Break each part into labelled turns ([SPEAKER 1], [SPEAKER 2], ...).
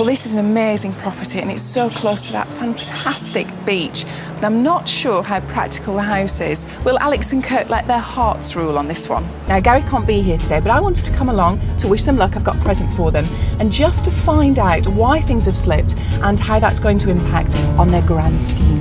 [SPEAKER 1] this is an amazing property and it's so close to that fantastic beach, but I'm not sure how practical the house is. Will Alex and Kirk let their hearts rule on this one? Now, Gary can't be here today, but I wanted to come along to wish them luck. I've got a present for them, and just to find out why things have slipped and how that's going to impact on their grand scheme.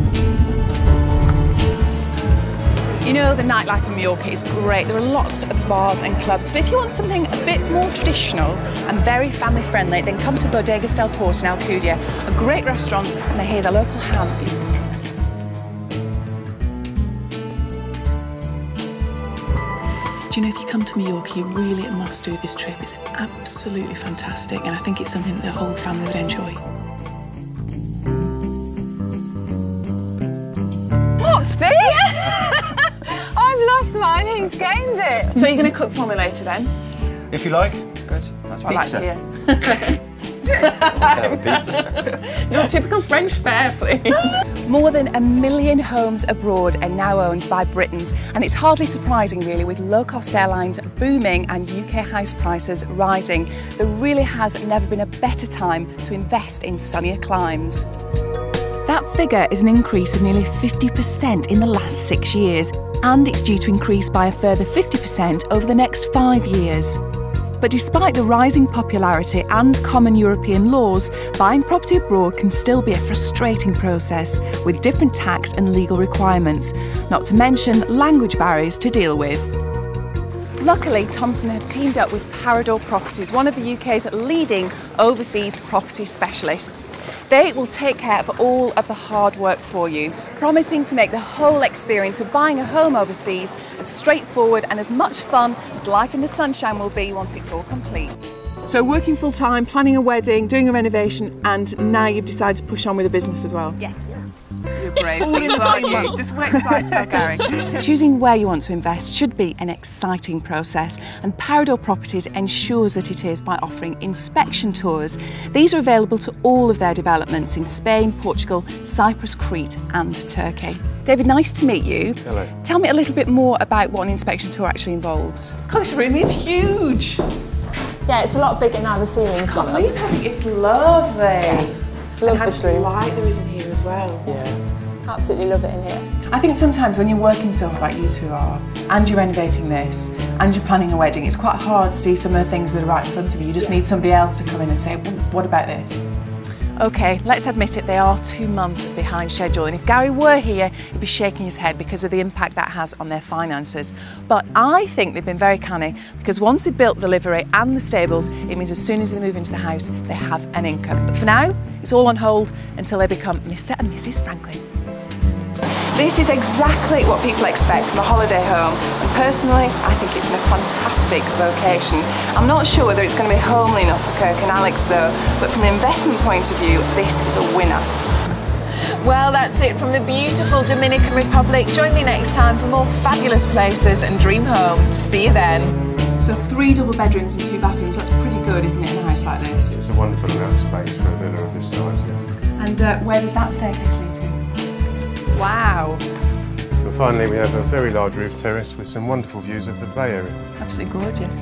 [SPEAKER 1] You know, the nightlife in Mallorca is great. There are lots of bars and clubs, but if you want something a bit more traditional and very family friendly, then come to Bodegas del Porto in Alcudia, a great restaurant, and I hear the local ham is excellent. Do you know, if you come to Mallorca, you really must do this trip. It's absolutely fantastic, and I think it's something that the whole family would enjoy. What's this? Yes! I've lost mine, who's gained it? So you're going to cook for me later then?
[SPEAKER 2] If you like.
[SPEAKER 1] Good, that's what
[SPEAKER 2] Pizza.
[SPEAKER 1] I like to hear.
[SPEAKER 2] Pizza.
[SPEAKER 1] Your typical French fare, please. More than 1 million homes abroad are now owned by Britons, and it's hardly surprising really, with low-cost airlines booming and UK house prices rising. There really has never been a better time to invest in sunnier climes. That figure is an increase of nearly 50% in the last 6 years, and it's due to increase by a further 50% over the next 5 years. But despite the rising popularity and common European laws, buying property abroad can still be a frustrating process with different tax and legal requirements, not to mention language barriers to deal with. Luckily, Thomson have teamed up with Parador Properties, one of the UK's leading overseas property specialists. They will take care of all of the hard work for you, promising to make the whole experience of buying a home overseas as straightforward and as much fun as life in the sunshine will be once it's all complete. So working full time, planning a wedding, doing a renovation, and now you've decided to push on with a business as well?
[SPEAKER 3] Yes.
[SPEAKER 1] You're brave. All in you. Just wait till I tell Gary. Choosing where you want to invest should be an exciting process, and Parador Properties ensures that it is by offering inspection tours. These are available to all of their developments in Spain, Portugal, Cyprus, Crete and Turkey. David, nice to meet you.
[SPEAKER 2] Hello.
[SPEAKER 1] Tell me a little bit more about what an inspection tour actually involves. God, this room is huge.
[SPEAKER 3] Yeah, it's a lot bigger now, the ceiling's gone up.
[SPEAKER 1] It's lovely.
[SPEAKER 3] Yeah. Love this room.
[SPEAKER 1] Light there is in here as well.
[SPEAKER 3] Yeah. Absolutely love it in here.
[SPEAKER 1] I think sometimes when you're working so hard like you two are, and you're renovating this, and you're planning a wedding, it's quite hard to see some of the things that are right in front of you. You just need somebody else to come in and say, well, what about this? OK, let's admit it, they are 2 months behind schedule, and if Gary were here, he'd be shaking his head because of the impact that has on their finances. But I think they've been very canny, because once they've built the livery and the stables, it means as soon as they move into the house, they have an income. But for now, it's all on hold until they become Mr. and Mrs. Franklin. This is exactly what people expect from a holiday home, and personally I think it's a fantastic location. I'm not sure whether it's going to be homely enough for Kirk and Alex though, but from an investment point of view, this is a winner. Well, that's it from the beautiful Dominican Republic. Join me next time for more fabulous places and dream homes. See you then. So 3 double bedrooms and 2 bathrooms, that's pretty good, isn't it, in a house like this?
[SPEAKER 2] It's a wonderful amount of space for a villa of this size, yes.
[SPEAKER 1] And where does that staircase lead to? Wow.
[SPEAKER 2] And finally, we have a very large roof terrace with some wonderful views of the Bay Area.
[SPEAKER 1] Absolutely gorgeous.